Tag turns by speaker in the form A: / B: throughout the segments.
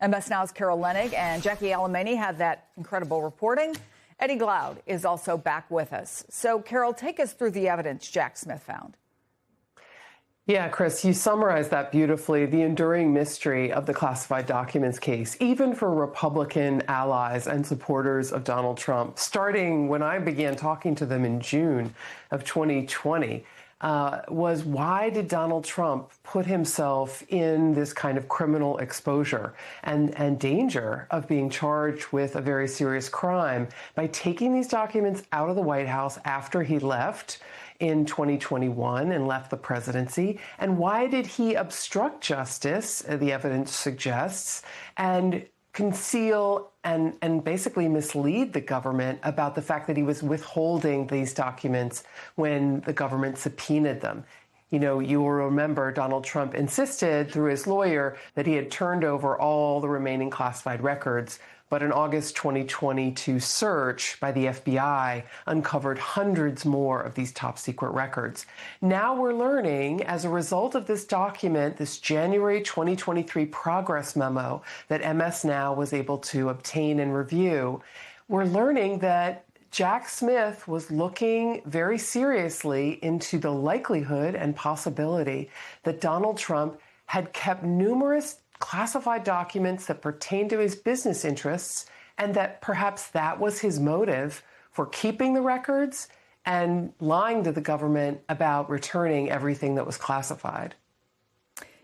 A: MS Now's Carol Leonnig and Jackie Alemany have that incredible reporting. Eddie Glaude is also back with us. So, Carol, take us through the evidence Jack Smith found.
B: Yeah, Chris, you summarized that beautifully. The enduring mystery of the classified documents case, even for Republican allies and supporters of Donald Trump, starting when I began talking to them in June of 2020, was why did Donald Trump put himself in this kind of criminal exposure and danger of being charged with a very serious crime by taking these documents out of the White House after he left in 2021 and left the presidency? And why did he obstruct justice, the evidence suggests, and conceal and basically mislead the government about the fact that he was withholding these documents when the government subpoenaed them? You know, you will remember Donald Trump insisted through his lawyer that he had turned over all the remaining classified records. But an August 2022 search by the FBI uncovered hundreds more of these top secret records. Now we're learning, as a result of this document, this January 2023 progress memo that MS Now was able to obtain and review, we're learning that Jack Smith was looking very seriously into the likelihood and possibility that Donald Trump had kept numerous classified documents that pertain to his business interests, and that perhaps that was his motive for keeping the records and lying to the government about returning everything that was classified.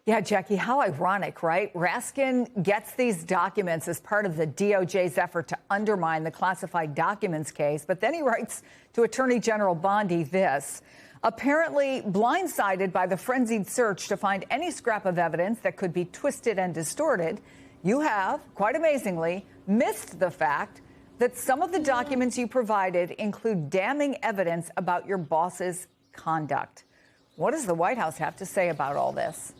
A: Yeah, Jackie, how ironic, right? Raskin gets these documents as part of the DOJ's effort to undermine the classified documents case, but then he writes to Attorney General Bondi this: apparently blindsided by the frenzied search to find any scrap of evidence that could be twisted and distorted, you have, quite amazingly, missed the fact that some of the documents you provided include damning evidence about your boss's conduct. What does the White House have to say about all this?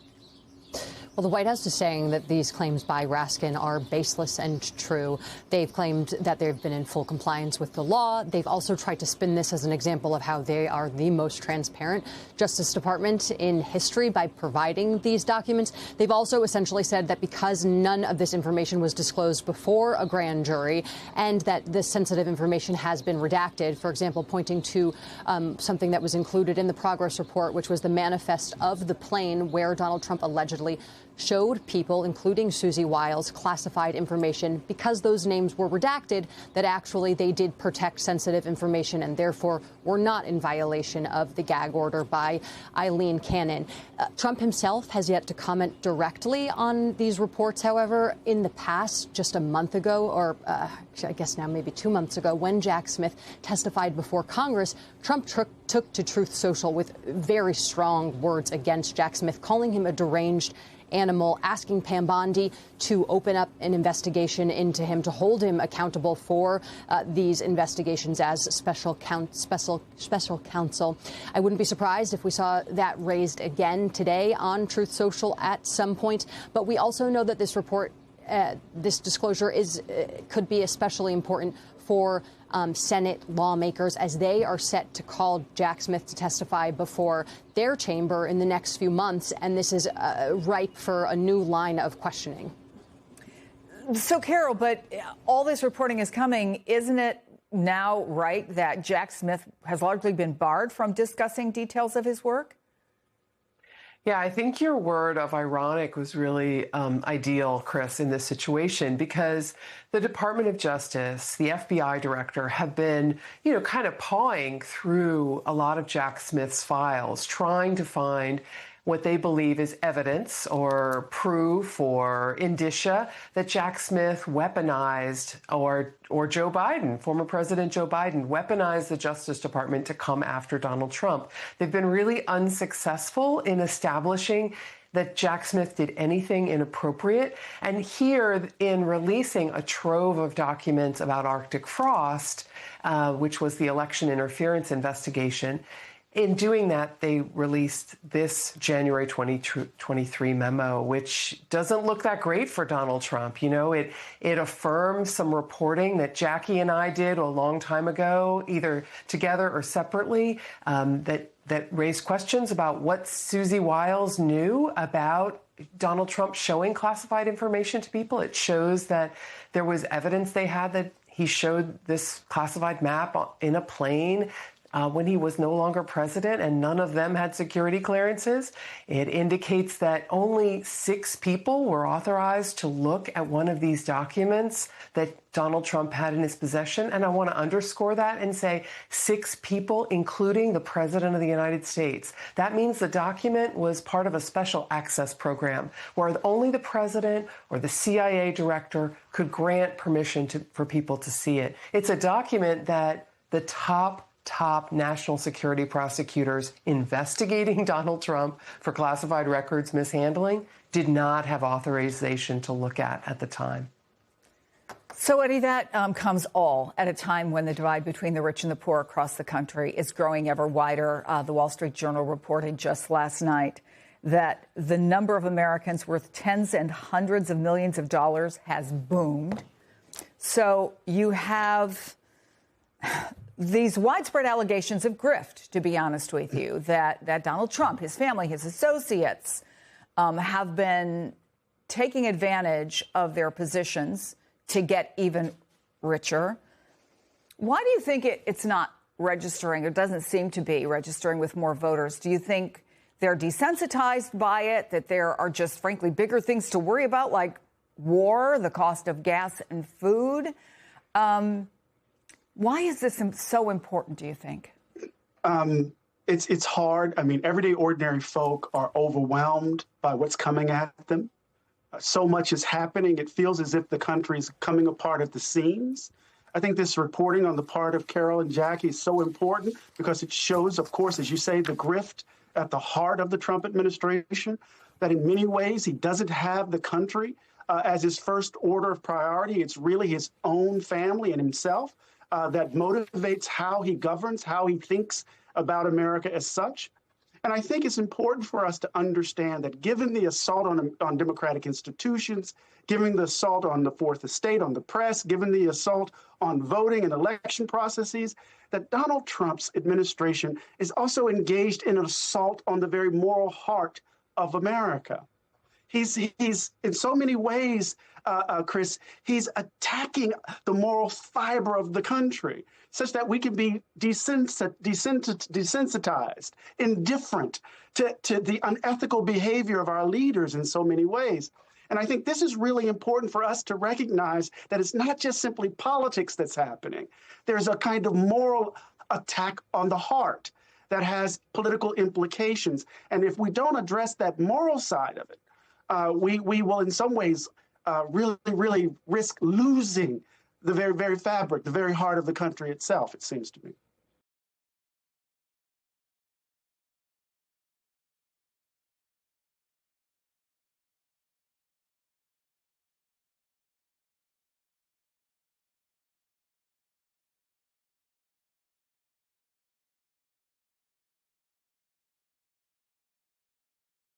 C: Well, the White House is saying that these claims by Raskin are baseless and true. They've claimed that they've been in full compliance with the law. They've also tried to spin this as an example of how they are the most transparent Justice Department in history by providing these documents. They've also essentially said that because none of this information was disclosed before a grand jury and that this sensitive information has been redacted, for example, pointing to something that was included in the progress report, which was the manifest of the plane where Donald Trump allegedly showed people, including Susie Wiles, classified information because those names were redacted, that actually they did protect sensitive information and therefore were not in violation of the gag order by Eileen Cannon. Trump himself has yet to comment directly on these reports. However, in the past, just a month ago, or I guess now maybe 2 months ago, when Jack Smith testified before Congress, Trump took to Truth Social with very strong words against Jack Smith, calling him a deranged animal, asking Pam Bondi to open up an investigation into him, to hold him accountable for these investigations as special counsel. I wouldn't be surprised if we saw that raised again today on Truth Social at some point. But we also know that this report, this disclosure could be especially important for Senate lawmakers as they are set to call Jack Smith to testify before their chamber in the next few months. And this is ripe for a new line of questioning.
A: So, Carol, but all this reporting is coming. Isn't it now right that Jack Smith has largely been barred from discussing details of his work?
B: Yeah, I think your word of ironic was really ideal, Chris, in this situation, because the Department of Justice, the FBI director, have been, kind of pawing through a lot of Jack Smith's files, trying to find what they believe is evidence or proof or indicia that Jack Smith weaponized, or Joe Biden, former President Joe Biden, weaponized the Justice Department to come after Donald Trump. They've been really unsuccessful in establishing that Jack Smith did anything inappropriate. And here, in releasing a trove of documents about Arctic frost, which was the election interference investigation, in doing that, they released this January 2023 memo, which doesn't look that great for Donald Trump. It affirms some reporting that Jackie and I did a long time ago, either together or separately, that that raised questions about what Susie Wiles knew about Donald Trump showing classified information to people. It shows that there was evidence they had that he showed this classified map in a plane when he was no longer president, and none of them had security clearances. It indicates that only 6 people were authorized to look at one of these documents that Donald Trump had in his possession. And I want to underscore that and say 6 people, including the President of the United States. That means the document was part of a special access program where only the president or the CIA director could grant permission for people to see it. It's a document that the top national security prosecutors investigating Donald Trump for classified records mishandling did not have authorization to look at the time.
A: So, Eddie, that comes all at a time when the divide between the rich and the poor across the country is growing ever wider. The Wall Street Journal reported just last night that the number of Americans worth tens and hundreds of millions of dollars has boomed. So you have these widespread allegations of grift, to be honest with you, that Donald Trump, his family, his associates have been taking advantage of their positions to get even richer. Why do you think it's not registering, or doesn't seem to be registering with more voters? Do you think they're desensitized by it, that there are just, frankly, bigger things to worry about, like war, the cost of gas and food? Why is this so important, do you think?
D: It's hard. I mean, everyday ordinary folk are overwhelmed by what's coming at them. So much is happening. It feels as if the country is coming apart at the seams. I think this reporting on the part of Carol and Jackie is so important because it shows, of course, as you say, the grift at the heart of the Trump administration, that in many ways he doesn't have the country as his first order of priority. It's really his own family and himself that motivates how he governs, how he thinks about America as such. And I think it's important for us to understand that given the assault on democratic institutions, given the assault on the Fourth Estate, on the press, given the assault on voting and election processes, that Donald Trump's administration is also engaged in an assault on the very moral heart of America. He's in so many ways, Chris, he's attacking the moral fiber of the country, such that we can be desensitized, indifferent to the unethical behavior of our leaders in so many ways. And I think this is really important for us to recognize that it's not just simply politics that's happening. There's a kind of moral attack on the heart that has political implications. And if we don't address that moral side of it, we will in some ways really risk losing the very fabric, the very heart of the country itself, it seems to me.